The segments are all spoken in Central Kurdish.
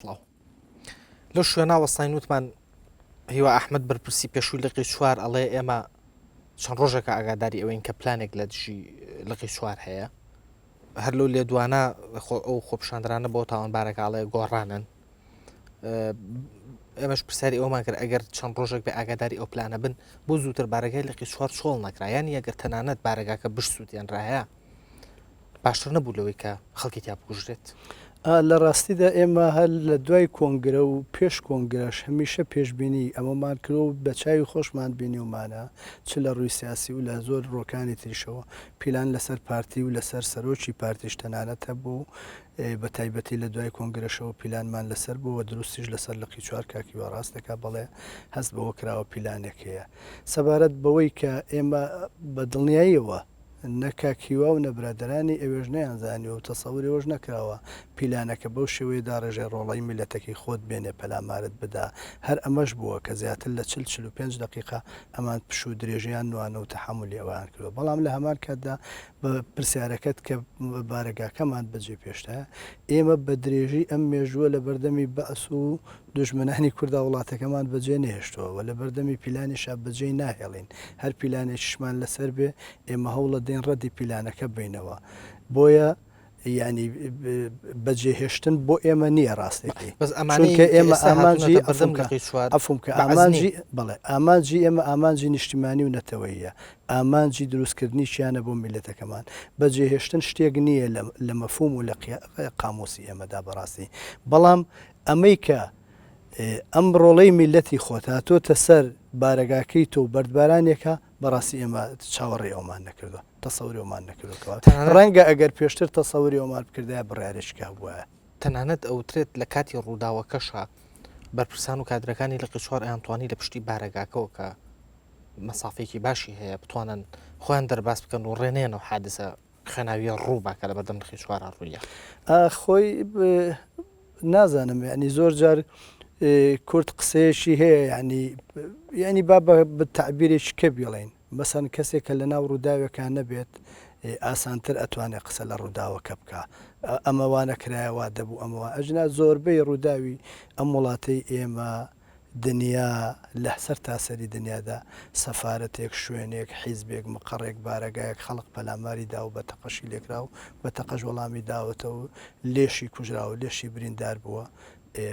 الله لەو شوێنە وەستانی وتمان هیوا ئەحمەد بەرپرسی پێشووی لقی چوار ئەڵێ ئێمە چەند ڕۆژێکە ئاگاداری ئەوەین کە پلانێک لە دژی لقی چوار هەیە هەر لەو لێدوانە ئەو خۆپشاندرانە بۆ تاوانبارێکاڵێ گۆڕانن ئێمەش پرسیاری ئەومان کرد ئەگەر چەند ڕۆژێک بە ئاگاداری ئەو پلانە بن بۆ زووتر بارەگای لقی چوار چۆڵ نەکرایان ئەگەر تەنانەت بارەگاکە بش سووتیان ڕایە باشتر نەبوو لەوەی کە خەڵکی تیا بکوژرێت. لە ڕاستیدا ئێمە هەر لە دوای کۆنگرە و پێش کۆنگرەش هەمیشە پێشببینی ئەمەمان کرۆ و بە چاوی خۆشمان بینی ومانە چ لە ڕووی سیاسی و لە زۆر ڕۆکانی تریشەوە پیلان لەسەر پارتی و لەسەر سەرۆکی پارتیش تەنانەت هەبوو بە تایبەتی لە دوای کۆنگرەشەوە پیلانمان لەسەر بووە دروستیش لەسەر لقی چوار کاکیوە ڕاستەکە بڵێ هەست بەوە کراوە پیلانێک هەیە سەبارەت بەوەی کە ئێمە بە دڵنیاییەوە نەکاکیوا و نەبرادرانی ئەوێژ نەیانزانانی و تەسەوریەوەش نەکراوە پیلانەکە بەو شێوەیەدا ڕێژێ ڕۆڵی میلەتەکەی خۆت بێنێ پەلامارت بدا هەر ئەمەش بووە کە زیاتر لە 45 دقیقا ئەمان پش و درێژیان نوانە و تەحملی ئەوان کردو بەڵام لە هەمان کاتدا بە پرسیارەکەت کە بارەگاکەمان بەجێ پێشتە ئێمە بە درێژی ئەم مێژووە لە بەردەمی بەئس و دوژمنانی کووردا وڵاتەکەمان بەجێ نهێشتەوە لە بەردەمی پیلانیشا بەجێ ناهێڵین هەر پیلانێکیشمان لەسەر بێ ئێمە هەوڵە دێن ڕەدی پیلانەکە بینەوە بۆیە ینی بەجێهێشتن بۆ ئێمە نییە ڕاستێکی بەس ئەمانکە ئێمە ئامانجی ئەفم کە ئامانجی بڵێ ئامانجی ئێمە ئامانجی نیشتیمانی و نەتەوەیە ئامانجی دروستکردنیشیانە بۆ میلەتەکەمان بەجێهێشتن شتێک نییە لە مەفهوم و لە قاموسی ئێمەدا بەڕاستی بەڵام ئەمەی کە ئەم ڕۆڵەی میلەتی خۆت هاتۆتە سەر بارەگاکەی تۆ بەردبارانێکە بەڕاستی ئێمە چاوەڕێ ئەومان نەکردو تەسەوریەوەمان نەکردەوە ڕەنگە ئەگەر پێشتر تەسەوری ئەومان بکردای بڕیارێککە بووە تەنانەت ئەوترێت لە کاتی ڕووداوەکەشە بەرپرسان و کادرەکانی لقی چوار ئەیانتوانی لە پشتی بارەگاکەوە کە مەسافێکی باشی هەیە بتوانن خۆیان دەرباس بکەن و ڕێنێنەوە حادسە خوێناویە ڕووباکە لە بەردەم لقی چوارە ڕوویە خۆی نازانم ینی زۆر جار کورت قسەیەشی هەیە ینی با بە تعبیرێکی کە بڵین مەسەن کەسێک کە لە ناو ڕووداوەکان نەبێت ئاسانتر ئەتوانێت قسە لە ڕووداوەکە بکە ئەمەوانە کرایەوە دەبوو ئەمەوە ئەجنا زۆربەی ڕووداوی ئەم وڵاتەی ئێمە دنیا لە سەر تاسەری دنیادا سەفارەتێک شوێنێک حیزبێک مقڕێک بارەگایەک خەڵق پەلاماری دا و بە تەقەشی لێکرا و بە تەقەش وەڵامی داوەتەوە لێشی کوژرا و لێشی بریندار بووە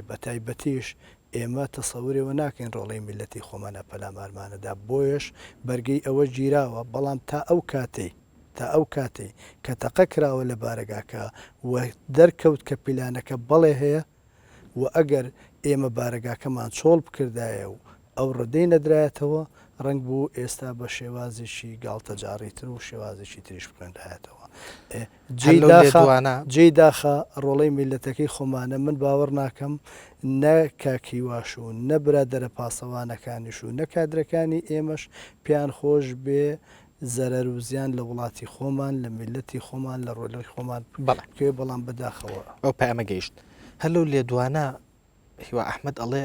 بە تایبەتیش ئێمە تەسەورێەوە ناکەین ڕۆڵی میلەتی خۆمانە پەلامارمانەدا بۆیش بەرگەی ئەوە گیراوە بەڵام تا ئەو کاتەی کە تەقە کراوە لە بارەگاکە و دەرکەوت کە پیلانەکە بەڵێ هەیە و ئەگەر ئێمە بارەگاکەمان چۆڵ بکردایە و ئەو ڕدەی نەدرایەتەوە ڕنگ بوو ئێستا بە شێوازێکی گاڵتەجاڕیتر و شێوازێکی تریش بکەندایەتەوە جێی داخە ڕۆڵەی میلەتەکەی خۆمانە من باوەڕ ناکەم نە کاکیواش و نە برادەرە پاسەوانەکانیش و نە کادرەکانی ئێمەش پیان خۆش بێ زەرەر و زیان لە وڵاتی خۆمان لە میلەتی خۆمان لە ڕۆلەی خۆمان بڵێ بەڵام بەداخەوە ئەو پامە گەیشت هەلو لێدوانە هیوا ئەحمەد ئەڵێ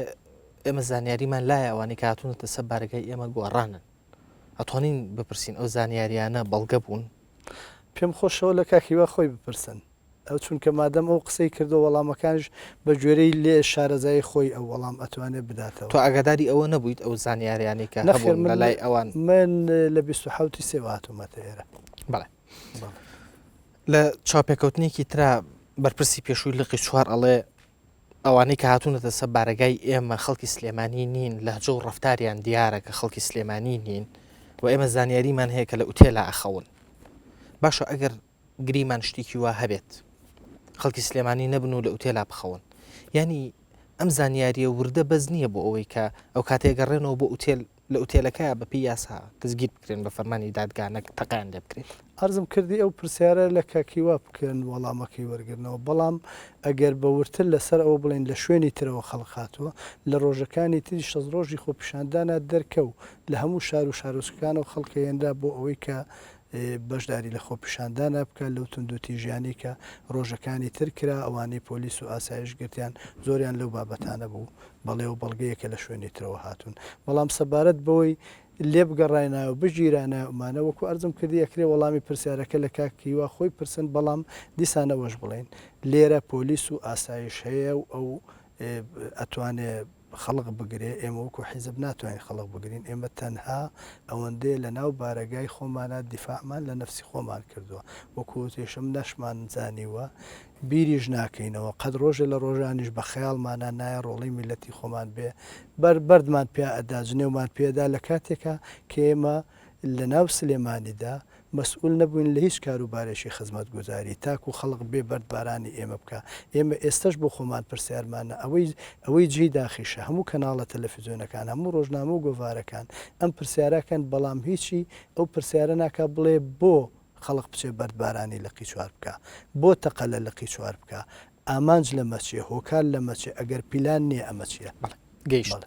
ئێمە زانیاریمان لایە ئەوانی کاتونەتە سەر بارەگای ئێمە گۆڕانن ئەتوانین بپرسین ئەو زانیاریانە بەڵگە بوون پێم خۆشەوە لە کاکیوا خۆی بپرسن ئەو چونکە مادەم ئەو قسەی کردو وەڵامەکانش بە گوێرەی لێ شارەزای خۆی ئەو وەڵام ئەتوانێت بداتەوە تۆ ئاگاداری ئەوە نەبوویت ئەو زانیاریانی کە هەبوون لە لای ئەوان من لە 27 سێواتومەتە ئێرە بەڵێ لە چاپێکەوتنێکی ترا بەرپرسی پێشووی لقی چوار ئەڵێ ئەوانەی کە هاتوونەتە سەر بارەگای ئێمە خەڵکی سلێمانی نین لەهجە و ڕەفتاریان دیارە کە خەڵکی سلێمانی نین و ئێمە زانیاریمان هەیە کە لە ئوتێلا ئەخەون باشە ئەگەر گریمان شتێکی وا هەبێت خەڵکی سلێمانی نەبن و لە ئوتێلا بخەون ینی ئەم زانیاریە وردە بەز نییە بۆ ئەوەی کە ئەو کاتێگەڕێنەوە بۆ ئوتێل لە ئوتێلەکە بەپی یاسا دەستگیر بکرێن بە فەرمانی دادگانە تەقیان لێ بکرێت ئەرزم کردی ئەو پرسیارە لە کاکیوا بکەن وەڵامەکەی وەرگرنەوە بەڵام ئەگەر بەورتر لەسەر ئەوە بڵێن لە شوێنی ترەوە خەڵخاتوە لە ڕۆژەکانی تری 6 ڕۆژی خۆپیشاندانە دەرکەو لە هەموو شار و شارۆچکەکان و خەڵکە هێنرا بۆ ئەوەی کە بەشداری لە خۆپیشاندانە بکە لەو تونندوتی ژیانی کە ڕۆژەکانی تر کرا ئەوانەی پۆلیس و ئاسایش گرتیان زۆریان لەو بابەتانە بوو بەڵێ و بەڵگەیەکە لە شوێنی ترەوە هاتوون بەڵام سەبارەت بەوەی لێ بگەڕاینا و بژیرانە ئەمانە وەکو ئەرزم کردی ئەکرێ وەڵامی پرسیارەکە لە کاکیوا خۆی پرسن بەڵام دیسانەوەش بڵێن لێرە پۆلیس و ئاسایش هەیە و ئەو ئەتوانێت خەڵق بگرێ ئێمە وەکو حیزب ناتوانین خەڵق بگرین ئێمە تەنها ئەوەندەیە لە ناو بارەگای خۆمانە دیفاعمان لە نەفسی خۆمان کردووە وەکو تێشم نەشمان زانیوە بیریش ناکەینەوە قەت ڕۆژە لە ڕۆژانیش بە خەیاڵمانە نایە ڕۆڵی میلەتی خۆمان بێ بەردمان پێ ئەدا جنێومان پێدا لە کاتێکە کە ئێمە لە ناو سلێمانیدا مەسئول نەبووین لە هیچ کاروبارێکی خزمەت گوزاری تاکو خەڵق بێ بەردبارانی ئێمە بکە ئێمە ئێستش بۆ خۆمان پرسیارمانە ئەوەی جێی داخیشە هەموو کەناڵە تەلەڤیزیۆنەکان هەموو ڕۆژنامە و گۆڤارەکان ئەم پرسیارەکەن بەڵام هیچی ئەو پرسیارە ناکە بڵێ بۆ خەڵق بچێ بەردبارانی لە قیچوار بکە بۆ تەقەلە لە قیچوار بکە ئامانج لە مەچێ هۆکار لە مەچێ ئەگەر پیلان نییە ئەمە چیە گەیشت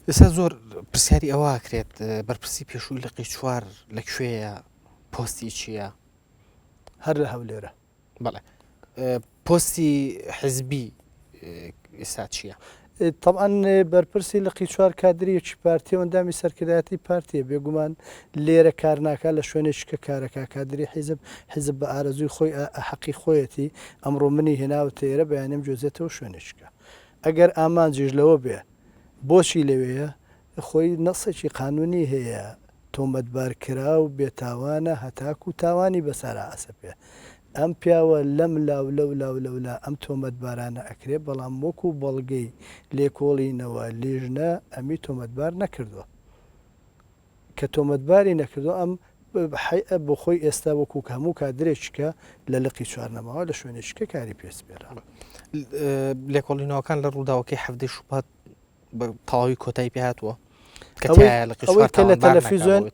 ئێستا زۆر پرسیاری ئەوە کرێت بەرپرسی پێشووی لە قیچوار لەکوێیە پۆستی چییە هەر لە هەولێرە بەڵێ پۆستی حزبی ئێستا چییە طبعاً بەرپرسی لە قیچوار کادریەکی پارتی ئەوەندامی سەرکردایەتی پارتیە بێگومان لێرە کارناکە لە شوێنێککە کارەکە کادری حیزب بە ئارەزوی خۆی حەقی خۆیەتی ئەمڕۆ منی هێناوتە ئێرە بەیانم جۆزێتەوە شوێنێککە ئەگەر ئامانجیش لەوە بێ بۆچی لەوەیە خۆی نەسێکی قانونی هەیە تۆمەتبارکرا و بێتاوانە هەتاکو و تاوانی بەسارا ئەسە پێ ئەم پیاوە لەم لەولا ئەم تۆمەتبارانە ئەکرێ بەڵام وەکو بەڵگەی لێکۆڵینەوە لێژنە ئەمی تۆمەتبار نەکردووە کە تۆمەتباری نەکردو ئەم بۆ خۆی ئێستا وەکو هەموو کادرێکیکە لە لقی چوارنەماوە لە شوێنێکیکە کاری پێسپێرا لێکۆڵینەوەکان لە ڕووداوەکەی هەفتەی شوبات بە تەواوی کۆتایی پێ هاتووە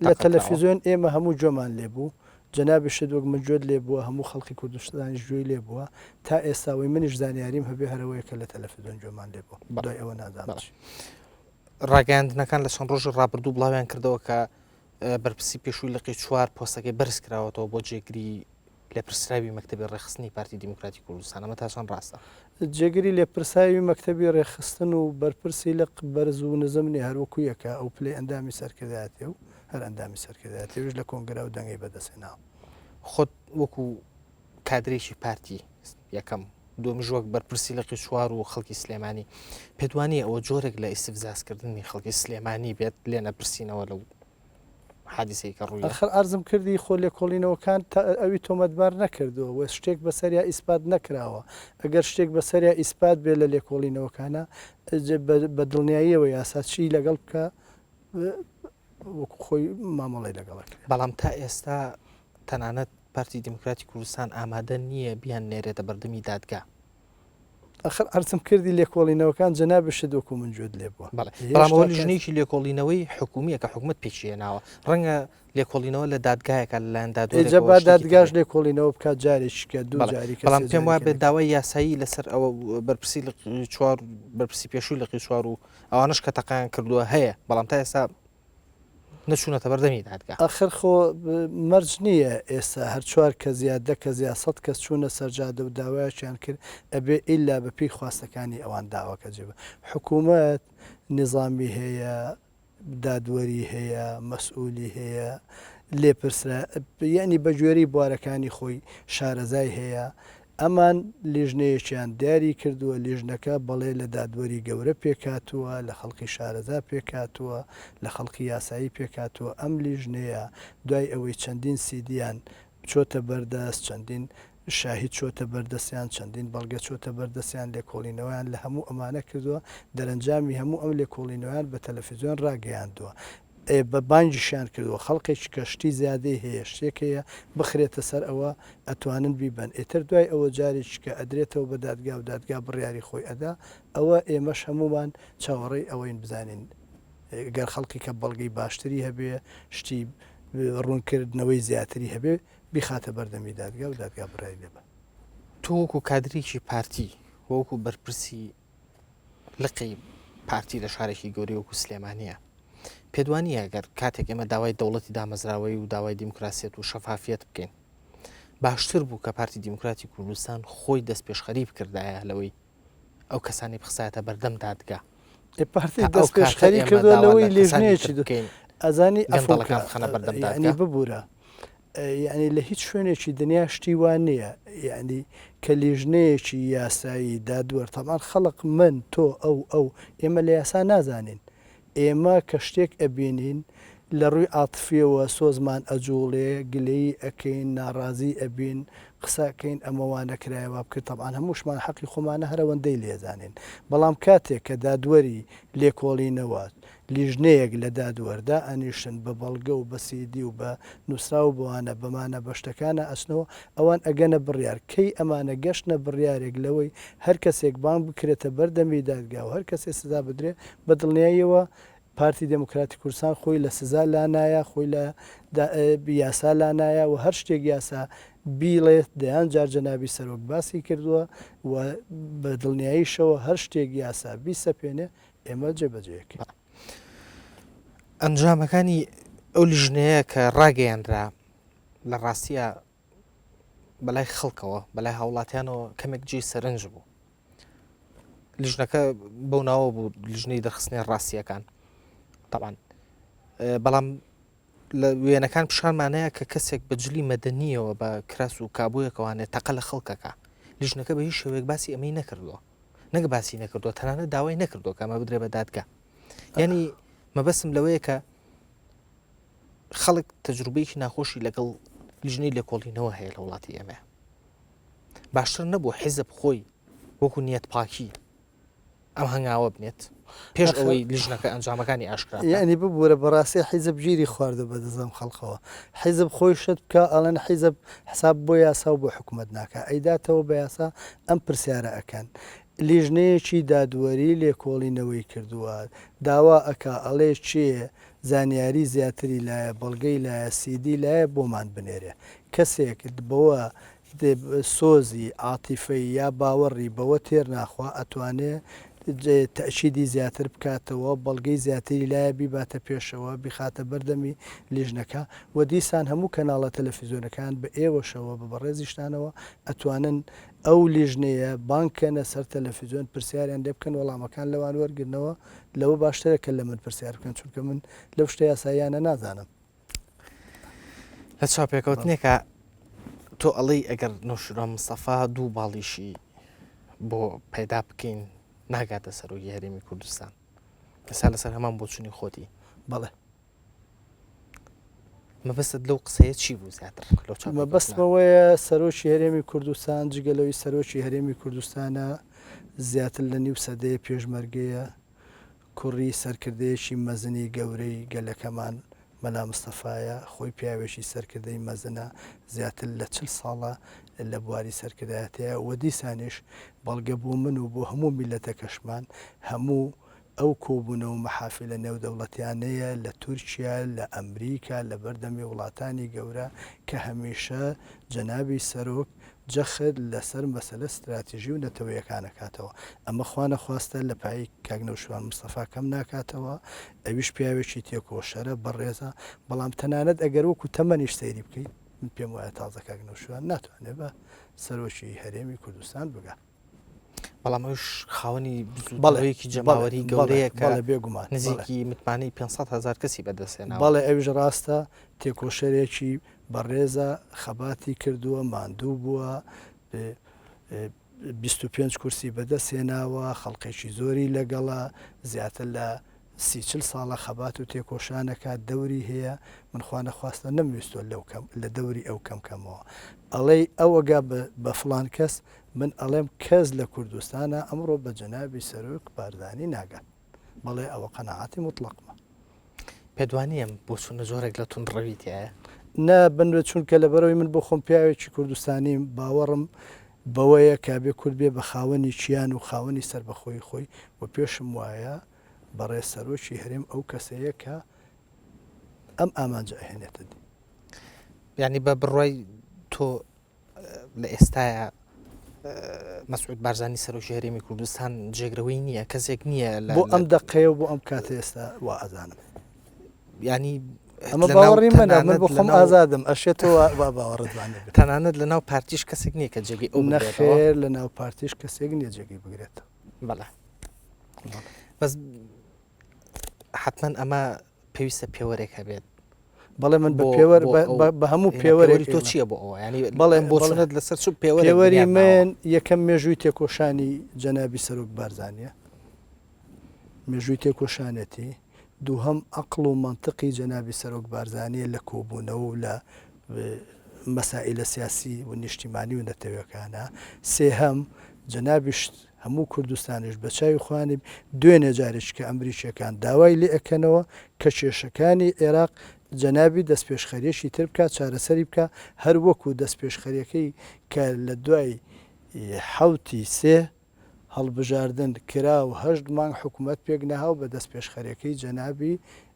لە تەلەڤیزیۆن ئێمە هەموو جۆمان لێبوو جەنابی شدوەک من جۆت لێبووە هەموو خەڵکی کوردستانی ژووی لێبووە تا ئێستاوەی منیش زانیاریم هەبێ هەرەوەیەکە لە تەلەڤیزیۆن جۆمان لێبووە بەدای ئەوە نازانم ڕاگەاندنەکان لە چەند ڕۆژی ڕابردوو بڵاویان کردەوە کە بەرپرسی پێشووی لە قیچوار پۆستەکەی بەرز کراوەتەوە بۆ جێگری لێپرسراوی مەکتەبی ڕێخستنی پارتی دیموکراتی کوردستان ئەمە تا چەند ڕاستە جێگری لێپرساوی مەکتەبی ڕێخستن و بەرپرسی لە بەرز و نزمنی هەروەکو یەکە ئەو پلەی ئەندامی سەرکردایەتی و هەر ئەندامی سەرکردایەتیش لە کۆنگرا و دەنگی بەدەستێناوە خۆت وەکو کادرێکی پارتی یەکەم دومی ژوەک بەرپرسی لە قیچوار و خەڵکی سلێمانی پێدوانی ئەوە جۆرێک لە ئیسفزازکردنی خەڵکی سلێمانی بێت لێ نەپرسینەوە لەو حادیسەی کە ڕووی ئەخر ئەرزم کردی خۆ لێکۆڵینەوەکان ئەوی تۆمەتبار نەکردووە و شتێک بەسەریا ئیسپات نەکراوە ئەگەر شتێک بەسەریا ئیسپات بێ لە لێکۆڵینەوەکانە بە دڵنیاییەوە یاسا چی لەگەڵ بکە وەکو خۆی مامەڵی لەگەڵک بەڵام تا ئێستا تەنانەت پارتی دیموکراتی کوردستان ئامادە نییە بیان نێرێتە بەردەمی دادگا ئەخر ئەرزم کردی لێکۆڵینەوەکان جەنابشت وەکو من جۆت لێ بووە بەڵام لیژنێکی لێکۆڵینەوەی حکومیە کە حکومت پێچێناوە ڕەنگە لێکۆڵینەوە لە دادگایەکە لەلایەن دادگاش لێکۆڵینەوە بکات جارێککە دوو جاری بەڵام پێم وایە بێت داوای یاسایی لەسەر ئەوە بەرپرسی لە چوار بەرپرسی پێشووی لە قیچوار و ئەوانش کە تەقیان کردووە هەیە بەڵام تا ئێستا نەچوونەتە بەردەمی دادگا ئەخر خۆ مەرج نییە ئێستا هەر چوار کە زیادە کە زیاسەد کەس چوونە سەرجادە و داوایەکیان کرد ئەبێ ئیلا بەپی خواستەکانی ئەوان داواکە جێبە حکوومەت نظامی هەیە دادوەری هەیە مەسئولی هەیە لێپرسرا یعنی بە گوێرەی بوارەکانی خۆی شارەزای هەیە ئەمان لیژنەیەکیان دیاری کردووە لیژنەکە بەڵێ لە دادوەری گەورە پێکاتووە لە خەڵکی شارەزا پێکاتووە لە خەڵکی یاسایی پێکاتووە ئەم لیژنەیە دوای ئەوەی چەندین سیدیان چۆتە بەردەست چەندین شاهید چۆتە بەردەستیان چەندین بەڵگە چۆتە بەردەستیان لێکۆڵینەوەیان لە هەموو ئەمانە کردووە دەرەنجامی هەموو ئەم لێکۆڵینەوەیان بە تەلەڤیزیۆن ڕاگەیاندووە بە بانگیشیان کردووە خەڵقێکی کەشتی زیادەی هەیە شتێکەیە بخرێتە سەر ئەوە ئەتوانن بیبن ئێتر دوای ئەوە جارێکی کە ئەدرێتەوە بە دادگا و دادگا بڕیاری خۆی ئەدا ئەوە ئێمەش هەمومان چاوەڕێی ئەوەین بزانین گەر خەڵکی کە بەڵگەی باشتری هەبێ شتی ڕوونکردنەوەی زیاتری هەبێ بیخاتە بەردەمی دادگا و دادگا بڕای لێبە تۆ وەکو کادرێکی پارتی وەکو بەرپرسی لقی پارتی لە شارێکی گەوری وەکو سلێمانیە پێدوانیە گەر کاتێک ئێمە داوای دەوڵەتی دامەزراوەی و داوای دیموکراسیەت و شەفافیت بکەین باشتر بوو کە پارتی دیموکراتی کوردستان خۆی دەست پێشخەری بکردایە لەوەی ئەو کەسانی بخسایەتە بەردەم دادگا پارتی دەست پێشخەری کردووە لەوەی لێژنەیەکی ئەزانی ئەفڵەکان خەنە بەردەم دادگا ببوورە یعنی لە هیچ شوێنێکی دنیا شتی وان نییە یعنی کە لیژنەیەکی یاسایی دادوەر تەمان خەڵق من تۆ ئەو ئێمە لە یاسا نازانین ئێمە کە شتێک ئەبینین لە ڕووی عاتفیەوە سۆزمان ئەجوڵێ گلەی ئەەکەین ناڕازی ئەبین قسەکەین ئەمەوانە کرایەوە بکرد تەبان هەمووشمان حەقی خۆمانە هەرەوەندەی لێزانین بەڵام کاتێک کە دادوەری لێکۆڵینەوە لیژنەیەک لە دادوەردا ئەنیشن بە بەڵگە و بە سیدی و بە نووسرا و بوانە بەمانە بەشتەکانە ئەسنەوە ئەوان ئەگەنە بڕیار کەی ئەمانە گەشتە بڕیارێک لەوەی هەر کەسێک بان بکرێتە بەردەمی دادگا و هەر کەسێ سزا بدرێ بە دڵنیاییەوە پارتی دموکراتی کوردستان خۆی لە سزا لانایە خۆی لە یاسا لانایە و هەر شتێک یاسا بیڵێت دەیان جار جەنابی سەرۆک باسی کردووە و بە دڵنیاییشەوە هەر شتێک یاسا بیسەپێنێ ئێمە جێبەجێەکەین. ئەنجامەکانی ئەو لیژنەیە کە ڕاگەیاندرا لە ڕاستیە بەلای خەڵکەوە بەلای هاوڵاتیانەوە کەمێک جێ سەرنج بوو. لیژنەکە بەو ناوە بوو لیژنەی دەرخستنی ڕاستیەکان طبعاً بەڵام لە وێنەکان پیشانمانەیە کە کەسێک بەجلی مەدەنیەوە بە کراس و کابوویەکەوانێت تەقە لە خەڵکەکە لیژنەکە بە هیچ شێوەیەک باسی ئەمەی نەکردووە نەک باسی نەکردووە تەنانەت داوای نەکردو کە ئەمە بدرێ بە دادگا یعنی مەبەسم لەوەیە کە خەڵک تەجروبەیەکی ناخۆشی لەگەڵ لیژنەی لێکۆڵینەوە هەیە لە وڵاتی ئێمە باشتر نەبوو حیزب خۆی وەکو نیەت پاکی ئەم هەنگاوە بنێت پێش ئەوەی لیژنەکە ئەنجامەکانی ئاشکرا یعنی ببوورە بەڕاستی حیزب گیری خواردە بەدەزەم خەڵقەوە حیزب خۆی شت بکە ئەڵەن حیزب حساب بۆ یاسا و بۆ حکوومەت ناکە ئەیداتەوە بە یاسا ئەم پرسیارە ئەەکەن لیژنەیەکی دادوەری لێکۆڵینەوەی کردووە داوا ئەکا ئەڵێ چیە زانیاری زیاتری لایە بەڵگەی لایە سیدی لایە بۆمان بنێرێ کەسێک بەوە سۆزی عاتیفەی یا باوەڕی بەوە تێر ناخوا ئەتوانێت تەشیدی زیاتر بکاتەوە بەڵگەی زیاتری لایە بیباتە پێشەوە بخاتە بەردەمی لیژنەکە و دیسان هەموو کەناڵە تەلەڤیزیۆنەکان بە ئێوەشەوە بە بەڕێزیشتانەوە ئەتوانن ئەو لیژنەیە بانکەنە سەر تەلەڤیزیۆن پرسیاریان لێ بکەن وەڵامەکان لەوان وەرگرنەوە لەوە باشترەکە لە من پرسیار بکەن چونکە من لەو شتە یاساییانە نازانم. لە چاپێکەوتنێکە تۆ ئەڵەی ئەگەر نەوشیرۆان مستەفا دوو باڵیشی بۆ پەیدا بکەین ناگاتە سەرۆکی هەرێمی کوردستان ئێستا لەسەر هەمان بۆچوونی خۆتی بەڵێ مەبەستت لەو قسەیە چی بوو زیاتر مەبەستمەوەیە سەرۆکی هەرێمی کوردستان جگەلەوەی سەرۆکی هەرێمی کوردستانە زیاتر لە نیو سەدەیە پێشمەرگەیە کوڕی سەرکردەیەکی مەزنی گەورەی گەلەکەمان مەلا مستەفایە خۆی پیاوێکی سەرکردەی مەزنە زیاتر لە 40 ساڵە لە بواری سەرکردایەتەیە و دیسانیش بەڵگە بوو من و بۆ هەموو میلەتەکەشمان هەموو ئەو کۆبوونەوە مەحافل لە نێودەوڵەتیانەیە لە تورکیا لە ئەمریکا لە بەردەمی وڵاتانی گەورە کە هەمیشە جەنابی سەرۆک جەخت لەسەر مەسەلە استراتیژی و نەتەوەیەکانە کاتەوە ئەمە خوا نەخواستە لە پای کاگنەوشوان مستەفا کەم ناکاتەوە ئەویش پیاوێکی تێکۆشەرە بەڕێزە بەڵام تەنانەت ئەگەر وەکو تەمەنیش سەیری بکەیت من پێم وایە تازە کاگنەوشوان ناتوانێت بە سەرۆکی هەرێمی کوردستان بگە بەڵام ئەوش خاوەنی بەڵەیەکی جەماوەری گەورەیە کە بێگومان نزیکی متمانەی 500,000 کەسی بەدەستێناوە بەڵێ ئەوش ڕاستە تێکۆشەرێکی بەڕێزە خەباتی کردووە ماندوو بووە 25 کورسی بەدەستێناوە خەڵقێکی زۆری لەگەڵا زیاتر لە 30 ساڵە خەبات و تێکۆشانەکە دەوری هەیە من خوا نەخواستە نەمویستۆ لە دەوری ئەو کەمکەمەوە ئەڵێ ئەوەگا بە فڵان کەس من ئەڵێم کەس لە کوردستانە ئەمڕۆ بە جەنابی سەرۆک باردانی ناگات بەڵێ ئەوە قەنەعاتی مطلقمە پێدوانیم بۆ چوونە زۆرێک لە تون ڕەویتایە نا بنوە چونکە لە بەرەوەی من بۆ خۆم پیاوێکی کوردستانیم باوەڕم بەوەیە کابێ کورد بێ بە خاوەنی چیان و خاوەنی سەر بەخۆی خۆی و پێشم وایە بەڕێ سەرۆکی هەرێم ئەو کەسەیە کە ئەم ئامانجە ئەهێنێتە دی یعنی بە بڕای تۆ لە ئێستاە مەسعود بارزانی سەرۆکی هەرێمی کوردستان جێگرەوەی نییە کەسێک نییە بۆ ئەم دقەیە و بۆ ئەم کاتە ئێستا وا ئازانم ینی ئەمە باوەڕی منە من بۆ خۆم ئازادم ئەشێتەوە باوەڕدوانێت تەنانەت لە ناو پارتیش کەسێک نییە کە جێگەی ئەو نەخێر لە ناو پارتیش کەسێک نییە جێگەی بگرێتەوە بەڵێ بەس حتمما ئەمە پێویستە پێوەرێک هەبێت بەڵێ من بە هەموو پێوەری تۆ چییە بۆ ئەوە ینی بەڵێ بۆ چونت لەسەر چ پێوەری من یەکەم مێژووی تێکۆشانی جەنابی سەرۆک بارزانیە مێژووی تێکۆشانەتی دووهەم عەقڵ و مەنتقی جەنابی سەرۆک بارزانیە لە کۆبوونەوە و لە مەسائلە سیاسی و نیشتیمانی و نەتەوەکانە سێهەم جەنابیش هەموو کوردستانیش بە چاوی خوانیم دوێنێ جارێک کە ئەمریکیەکان داوای لێ ئەکەنەوە کە کێشەکانی عێراق جەنابی دەستپێشخەریەشی تر بکات چارەسەری بکە هەر وەکو دەستپێشخەریەکەی کە لە دوای حوتی سێ هەڵبژاردن کرا و هەشت مانگ حکوومەت پێک نەهاو بە دەستپێشخەریەکەی جەنابی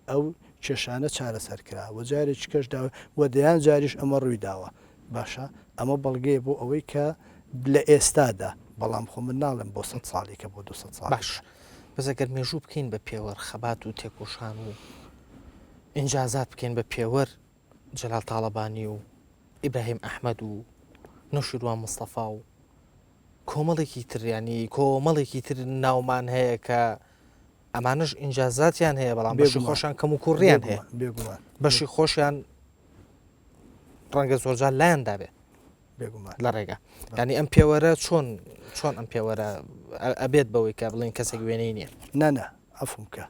ئەو کێشانە چارەسەر کرا و جارێکی کەش داوە و دەیان جاریش ئەمە ڕووی داوە باشە ئەمە بەڵگەیە بۆ ئەوەی کە لە ئێستادا بەڵام خۆ من ناڵێم بۆ 100 ساڵی کە بۆ 200 ساڵ باش بەزەگەر مێژوو بکەین بە پێوە خەبات و تێکۆشان و ئینجازات بکەین بە پێوەەر جەلال تاڵەبانی و ئیبراهیم ئەحمەد و نەوشیروان مستەفا و کۆمەڵێکی تریانی کۆمەڵێکی تر ناومان هەیە کە ئەمانش ئینجازاتیان هەیە بەڵام بەشی خۆشیان کەم و کوڕیان هەیە بەشی خۆشیان ڕەنگە زۆرجار لایەندا بێ لە ڕێگە ینی ئەم پێوەرە چۆن ئەم پێوەرە ئەبێت بەوەی کە بڵین کەسێک وێنەی نییە نەنە ئەفمکە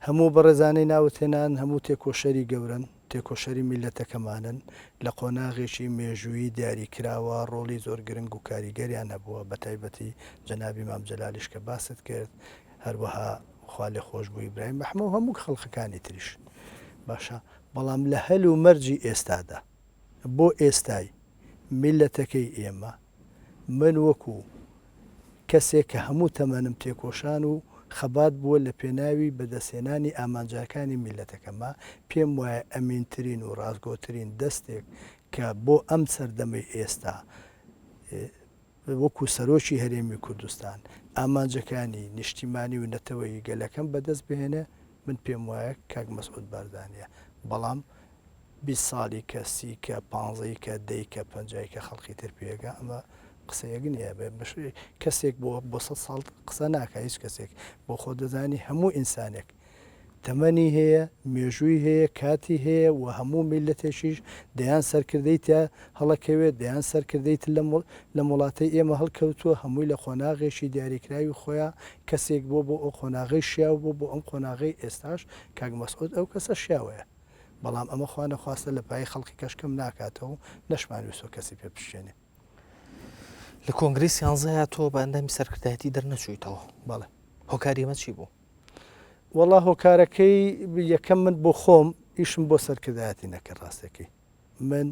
هەموو بەڕێزانەی ناوتێنان هەموو تێکۆشەری گەورن تێکۆشەری میلەتەکەمانن لە قۆناغێکی مێژووی دیاریکراوە ڕۆڵی زۆر گرنگ و کاریگەریان نەبووە بە تایبەتی جەنابی مام جەلالیش کە باست کرد هەروەها خوا لێ خۆش بوو ئیبراهیم ئەحمەد و هەموو خەڵخەکانی تریش باشە بەڵام لە هەل و مەرجی ئێستادا بۆ ئێستای میلەتەکەی ئێمە من وەکو کەسێک کە هەموو تەمەنم تێکۆشان و خەبات بووە لە پێناوی بەدەستێنانی ئامانجاکانی میلەتەکەمە پێم وایە ئەمینترین و ڕاستگۆترین دەستێک کە بۆ ئەم سەردەمەی ئێستا وەکو سەرۆکی هەرێمی کوردستان ئامانجەکانی نیشتیمانی و نەتەوەی گەلەکەم بەدەست بهێنێ من پێم وایە کاک مەسعود بارزانیە بەڵام 20 ساڵی کە سی کە 15 کە دەی کە 50 کە خەڵقی تر پێگە ئەمە قسەیەک نییە کەسێک بۆ 100 ساڵ قسە ناکە هیچ کەسێک بۆ خۆ دەزانی هەموو ئینسانێک تەمەنی هەیە مێژووی هەیە کاتی هەیە و هەموو میلەتێکیش دەیان سەرکردەی تە هەڵەکەوێت دەیان سەرکردەیت لە وڵاتی ئێمە هەڵکەوتووە هەمووی لە خۆناغێکی دیاریکراوی خۆیان کەسێک بۆ ئەو خۆناغی شیا و بۆ ئەم خۆناغی ئێستاش کاک مەسعود ئەو کەسە شیاوەیە بەڵام ئەمە خوا نەخواستە لە پای خەڵکی کەشکەم ناکاتەوە و نەشمانویستۆ کەسی پێ بشێنێ لە کۆنگرێسی یانزەیە تۆ بە ئەندامی سەرکردایەتی دەرنەچوویتەوە بەڵێ هۆکاری ئەمە چی بوو؟ وەڵا هۆکارەکەی یەکەم من بۆ خۆم ئیشم بۆ سەرکردایەتی نەکرد ڕاستەکەی من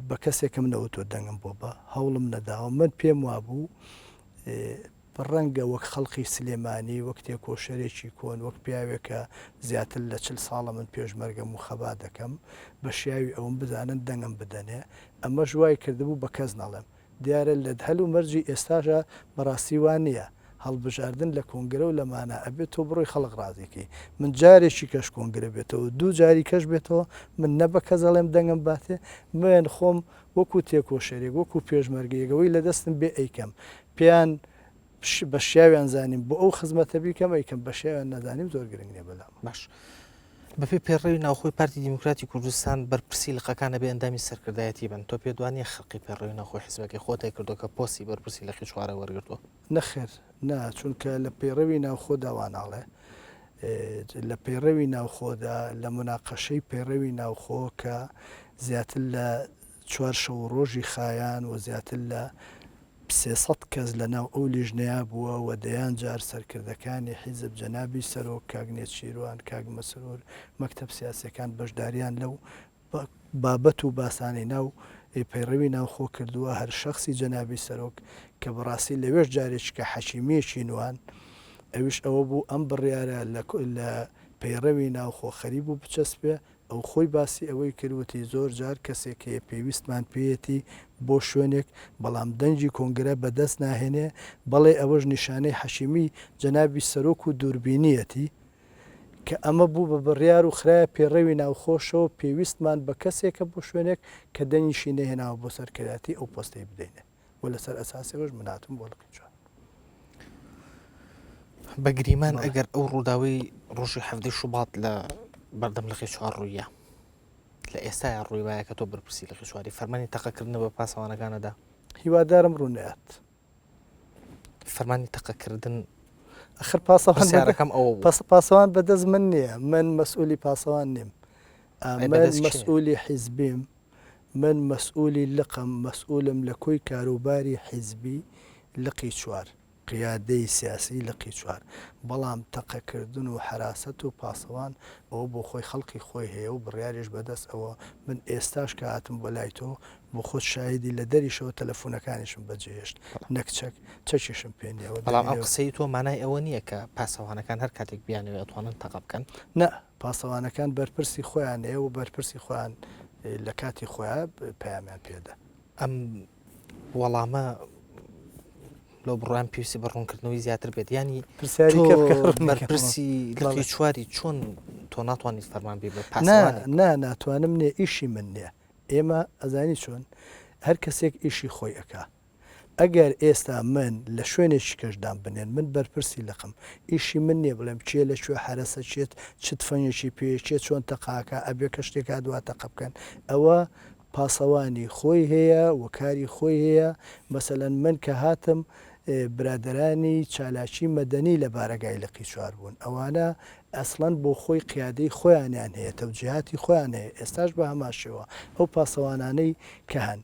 بە کەسێکم نەوتۆ دەنگم بۆ بە هەوڵم نەداوە من پێم وابوو ڕەنگە وەک خەڵقی سلێمانی وەک تێکۆشەرێکی کۆن وەک پیاوێکە زیاتر لە 40 ساڵە من پێشمەرگەم و خەبا دەکەم بە شیاوی ئەوم بزانن دەنگم بدەنێ ئەمە ژوای کردبوو بە کەس نەڵێم دیارە لە هەل و مەرجی ئێستاژە بەڕاستی وان نییە هەڵبژاردن لە کۆنگرە و لەمانە ئەبێت تۆ بڕۆی خەڵق ڕازێکی من جارێکی کەش کۆنگرە بێتەوە دوو جاری کەش بێتەوە من نەبە کەزەڵێم دەنگم باتێ من خۆم وەکو تێکۆشەرێک وەکو پێشمەرگەیەکەوەی لە دەستم بێ ئەیکەم پێیان بە شیاویان زانیم بۆ ئەو خزمەتە بیکەم ئەیکەم بە شیاویان نەزانیم زۆر گرنگ نیە بەلام باش بەپێی پێڕێوی ناوخۆی پارتی دیموکراتی کوردستان بەرپرسی لقەکانە بێ ئەندامی سەرکردایەتی بن تۆ پێ دوانیە خەڵقی پێڕێوی ناوخۆی حیزبەکەی خۆتای کردو کە پۆسی بەرپرسی لە خی چوارە وەرگرتووە نەخێر نا چونکە لە پەیڕەوی ناوخۆ داواناڵێ لە پەیڕەوی ناوخۆدا لە مناقەشەی پەیڕەوی ناوخۆ کە زیاتر لە 4 شەو ڕۆژی خایان و زیاتر لە 300 کەس لە ناو ئەو لیژنەیە بووە و دەیان جار سەرکردەکانی حیزب جەنابی سەرۆک کاگنێت شیروان کاگ مەسرور مەکتەب سیاسەکان بەشداریان لەو بابەت و باسانی ناو پەیڕەوی ناوخۆ کردووە هەر شخصی جەنابی سەرۆک کە بەڕاستی لەوێش جارێک کە حەشیمیەکی نوان ئەوش ئەوە بوو ئەم بڕیارە لە پەیڕەوی ناوخۆ خەریب و بچەسپێ ئەو خۆی باسی ئەوەی کردوەتی زۆر جار کەسێک هەیە پێویستمان پێیەتی بۆ شوێنێک بەڵام دەنجی کۆنگرە بەدەست ناهێنێ بەڵێ ئەوەش نیشانەی حەشیمی جەنابی سەرۆک و دووربینیەتی کە ئەمە بوو بە بڕیار و خراە پێڕەوی ناوخۆشەوە پێویستمان بە کەسێکە بۆ شوێنێک کە دەنیشی نەهێناوە بۆ سەرکرداتی ئەو پۆستەی بدەینێ و لەسەر ئەساسیەوەش مناتم بۆ لەقی چوار بەگریمان ئەگەر ئەو ڕووداوی ڕۆژی هەفتەی شوبات لە بەردەم لەقی چوار ڕوویە لە ئێستا ڕووی وایە کە تۆ بەرپرسی لە قیچواری فەرمانی تەقەکردنە بە پاسەوانەکانەدا هیوادارم ڕوونەت فەرمانی تەقەکردن ئەخر پاسەوان سیارەکەم ئەوە پاسەوان بەدەست من نییە من مەسئولی پاسەوان نیم من مەسئولی حیزبیم من مەسئولی لقم مەسئولم لە کۆی کاروباری حیزبی لقی چوار قیادەی سیاسی لقی چوار بەڵام تەقەکردن و حراست و پاسەوان ئەوە بۆ خۆی خەڵکی خۆی هەیە و بڕیاریش بەدەست ئەوە من ئێستاش کە هاتم بۆ لای تۆ بۆ خۆت شاهدی لە دەریشەوە تەلەفۆنەکانیشم بەجێهێشت نەک چەکیشم پێ نییەوە بەڵام ئەو قسەی تۆ مانای ئەوە نییە کە پاسەوانەکان هەر کاتێک بیانەوە ئەتوانن تەقە بکەن نە پاسەوانەکان بەرپرسی خۆیان هەیە و بەرپرسی خۆیان لە کاتی خۆیان پەیامیان پێدا ئەم وەڵامە لۆ بڕوان پێویستی بە ڕوونکردنەوەی زیاتر بێت ینی بەرپرسی لەقی چواری چۆن تۆ ناتوانیت فەرمان بێ بە پاسەوانێک ناتوانم نییە ئیشی من نییە ئێمە ئەزانی چۆن هەر کەسێک ئیشی خۆی ئەکا ئەگەر ئێستا من لە شوێنێکی کەشدان بنێن من بەرپرسی لەقم ئیشی من نییە بڵێم چێ لە کوێ حرەسە چێت چت فەنیێکی پێچێت چۆن تەقاکە ئەبێ کە شتێکا دوات تەقە بکەن ئەوە پاسەوانی خۆی هەیە وەکاری خۆی هەیە مەسەلەن من کە هاتم برادرانی چالاکی مەدەنی لە بارەگای لەقی چوار بوون ئەوانە ئەسڵەن بۆ خۆی قیادەی خۆیانیان هەیە تەوجیهاتی خۆیان هەیە ئێستاش بە هەماشەوە ئەو پاسەوانانەی کە هەن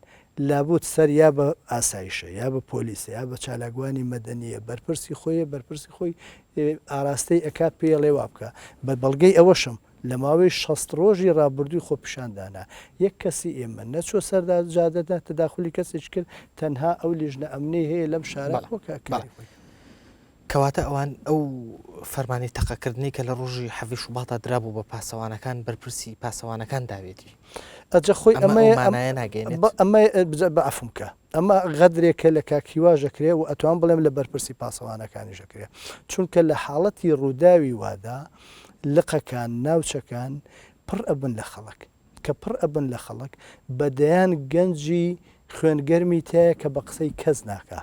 لابوت سەر یا بە ئاسایشە یا بە پۆلیسە یا بە چالاکوانی مەدەنیە بەرپرسی خۆیە بەرپرسی خۆی ئاراستەی ئەکا پێڵێ وا بکە بە بەڵگەی ئەوەشم لە ماوەی 60 ڕۆژی ڕابردووی خۆ پیشاندانا یەک کەسی ئێمە نەچۆ سەردا جادەدا تەداخلی کەسێک کرد تەنها ئەو لیژنە ئەمنی هەیە لەم شارە کەواتە ئەوان ئەو فەرمانی تەقەکردنی کە لە ڕۆژی حەوی شوباتە درابوو بە پاسەوانەکان بەرپرسی پاسەوانەکان داوێتی ئەجە خۆی ئەمە بەعفمکە ئەمە غەدرێکە لە کاکیواژەکرێ و ئەتوان بڵێم لە بەرپرسی پاسەوانەکانی ژەکرێ چونکە لە حاڵەتی ڕووداوی وادا لقەکان ناوچەکان پڕ ئەبن لە خەڵک کە پڕ ئەبن لە خەڵک بەدەیان گەنجی خوێنگەرمی تایە کە بە قسەی کەس ناکە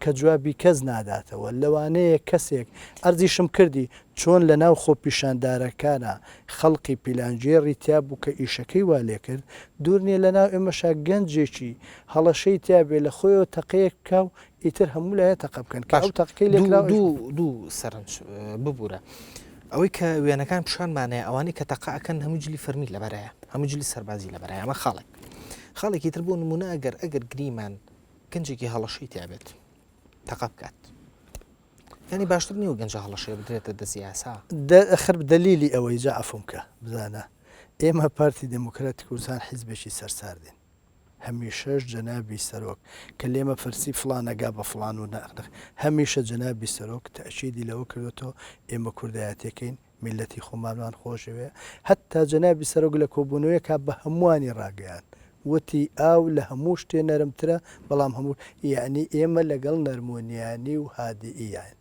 کە جوابی کەس ناداتەوە لەوانەیە کەسێک ئەرزیشم کردی چۆن لە ناو خۆ پیشاندارەکانە خەڵقی پیلانجێڕی تیا بوو کە ئیشەکەی وا لێ کرد دوور نیە لە ناو ئێمەشا گەنجێکی هەڵەشەی تیا بێ لە خۆیەوە تەقەیەک بکە و ئیتر هەموو لایە تەقە بکەن کە ئەو تەقەی لێ دوو سەرنج ببوورە ئەوەی کە وێنەکان پیشانمانەیە ئەوانەی کە تەقاکەن هەموو جلی فەرمی لەبەرایە هەموو جلی سەربازی لەبەرایە ئەمە خاڵێکی تر بۆ نمونە ئەگەر گریمان گەنجێکی هەڵەشەی تیابێت تەقە بکات ینی باشتر نیە و گەنج هەڵەشەیە بدرێتە دەسیاسا خرب دلیلی ئەوەی جا ئەفمکە بزانە ئێمە پارتی دموکراتی کوردستان حیزبێکی سەرساردین هەمیشەش جەنابی سەرۆک کە لێمە فەرسی فلانەگا بە فلان و نەخنخ هەمیشە جەنابی سەرۆک تەشیدی لەوە کردوەوە ئێمە کوردایەتەکەین میلەتی خۆمانمان خۆشەوێ هەتا جەنابی سەرۆک لە کۆبوونەوەیەکە بە هەمووانی ڕاگەیان وتی ئاو لە هەموو شتێ نەرمترە بەڵام هەموو یعنی ئێمە لەگەڵ نەرمۆنیانی و هادئیان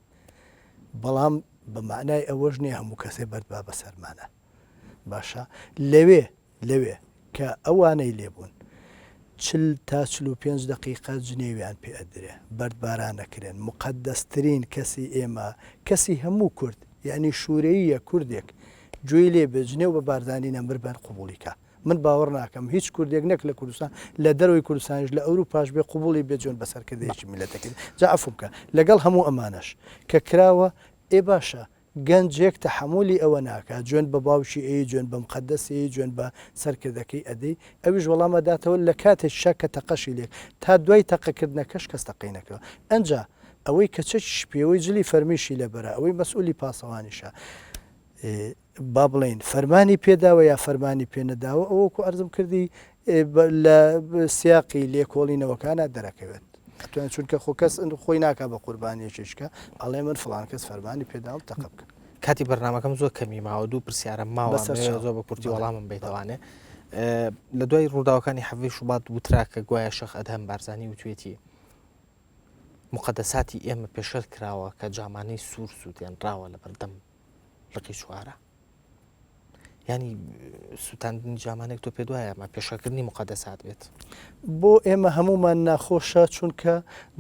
بەڵام بە معنای ئەوەش نیە هەموو کەسێ بەردبا بە سەرمانە باشە لەوێ کە ئەوانەی لێبوون 40 تا 45 دقیقە جنێویان پێ ئەدرێ بەردبارانەکرێن مقدەسترین کەسی ئێمە کەسی هەموو کورد یعنی شوورەیە کوردێک گوێی لێ بجنێ و بە باردانی نەمر بەن قوبولیکە من باوەڕ ناکەم هیچ کوردێک نەک لە کوردستان لە دەروی کوردستانیش لە ئەوروپاش بێ قوبولی بێجۆن بەسەرکردەیەکی میلەتەکەی جا ئەفمکە لەگەڵ هەموو ئەمانەش کە کراوە ئێ باشە گەنجێک تەحمولی ئەوە ناکات جوێن بە باوشی ئەی جوێن بە مقدەسی جوێن بە سەرکردەکەی ئەدەی ئەویش وەڵامەداتەوە لە کاتێک شەکە تەقەشی لێک تا دوای تەقەکردنەکەش کەس تەقینەکەەوە ئەنجا ئەوەی کە چەکی پێوەی جلی فەرمیشی لەبەرە ئەوەی مەسئولی پاسەوانیشە با بڵین فەرمانی پێداوە یا فەرمانی پێنەداوە ئەوەکو ئەرزم کردی لە سیاقی لێکۆڵینەوەکانە دەرەکەوێت چونکە خۆ کەس خۆی ناکە بە قوربانیەکیشکە ئەڵێ من فڵان کەس فەرمانی پێداوم تەقە بکە کاتی بەرنامەکەم زۆر کەمی ماوە دوو پرسیارە ماوە زۆر بە کورتی وەڵامم بیتوانێ لە دوای ڕووداوەکانی حەوی شوبات وترا کە گوایە شەخ ئەدهەم بارزانی وتوێتی مقدەساتی ئێمە پێشەر کراوە کە جامانەی سوور سووتێن ڕاوە لە بەردەم لەقی چوارە ینی سووتاندنی جامانێک تۆ پێ دوایە ئەمە پێشەکردنی مقدەسات بێت بۆ ئێمە هەمومان ناخۆشە چونکە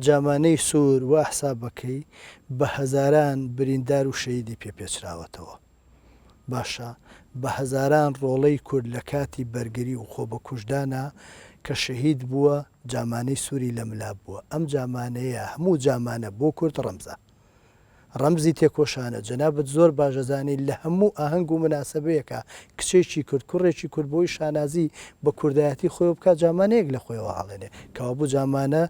جامانەی سوور و حسابەکەی بە هەزاران بریندار و شەیدی پێپێچراوەتەوە باشە بە هەزاران ڕۆڵەی کورد لە کاتی بەرگری و خۆ بە کوژدانە کە شەهید بووە جامانەی سووری لە ملاب بووە ئەم جامانەیە هەموو جامانە بۆ کورد ڕەمزە ڕەمزی تێکۆشانە جەنابەت زۆر باشەزانی لە هەموو ئاهەنگ و مناسبەیەکە کچێکی کورد کوڕێکی کورد بۆی شانازی بە کوردایەتی خۆی بکات جامانەیەک لە خۆیەوە هاڵێنێ کەوا بوو جامانە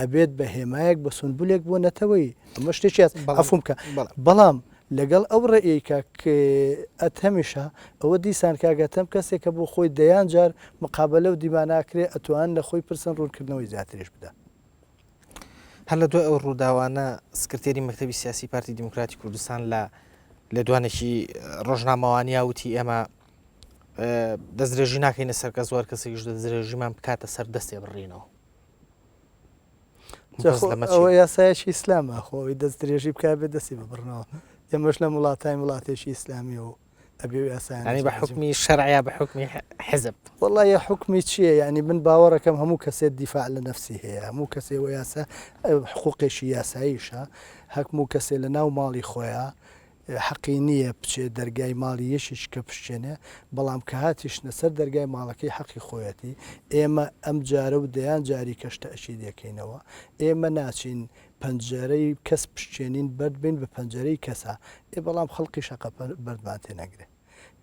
ئەبێت بە هێمایەک بە سنبولێک بۆ نەتەوەی ئەمە شتێکی ئەفم کە بەڵام لەگەڵ ئەو ڕێیکە ئەتەمیشە ئەوە دیسان کاگەتەم کەسێک کە بۆ خۆی دەیان جار مقابلە و دیماناکرێ ئەتوان لە خۆی پرسن ڕوونکردنەوەی زیاتریش بدە. هەر لە دوای ئەو ڕووداوانە سکرتێری مەکتەبی سیاسی پارتی دیموکراتی کوردستان لە دوانێکی ڕۆژنامەوانیا وتی ئێمە دەستدرێژی ناکەینە سەرکە زۆر کەسێکیش دەستدرێژیمان بکاتە سەر دەستێ بڕینەوە ئەوە یاسایەکی ئیسلامە خۆی دەستدرێژی بک بێت دەستی ببڕنەوە ئێمەش لە وڵاتێکی ئیسلامی و ئەبێ یاسایانی بە حکمی شەرعیا بە حکمی حزب وڵای حکمی چییە یعنی من باوەڕەکەم هەموو کەسێت دیفاع لە نفسی هەیە هەموو کەسێ و یاسا حقوقێکی یاساییشە هەموو کەسێ لە ناو ماڵی خۆیان حەقی نییە بچێ دەرگای ماڵی یەشیش کە پشتێنێ بەڵام کە هاتیشنە سەر دەرگای ماڵەکەی حەقی خۆیەتی ئێمە ئەم جارە و دەیان جاری کەشتە ئەشی دەکەینەوە ئێمە ناچین پەنجەرەی کەس پشتێنین بەردبین بە پەنجەرەی کەسە بەڵام خەڵقی شەقە بەردمان تێنەگرێت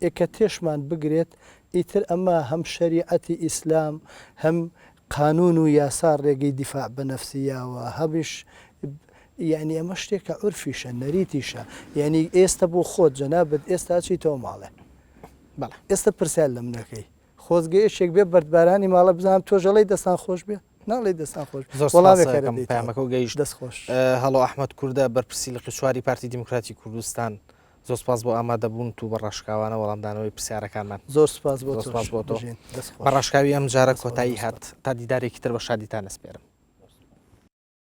ئێکە تێشمان بگرێت ئیتر ئەمە هەم شەریعەتی ئیسلام هەم قانون و یاسا ڕێگەی دیفاع بە نەفسیاوە هەمیش یعنی ئەمە شتێکە عورفیشە نەریتیشە یعنی ئێستا بۆ خۆت جەنابەت ئێستا چیتەوە ماڵێ ئێستا پرسیال لە منەکەی خۆزگە ئێشێک بێ بەردبارانی ماڵە بزانام تۆژەڵی دەستان خۆش بێ ناڵی دەستان خۆش پامەکە و گەیشت دەستخۆش هەڵۆ ئەحمەد کوردە بەرپرسی لە قسواری پارتی دیموکراتی کوردستان زۆر سپاس بۆ ئامادەبوون تو بە ڕاشکاوانە وەڵامدانەوەی پرسیارەکانمان زۆر سپاس بۆ بە ڕاشکاوی ئەم جارە کۆتایی هات تا دیدارێکی تر بە شادیتان ئەسپێرم.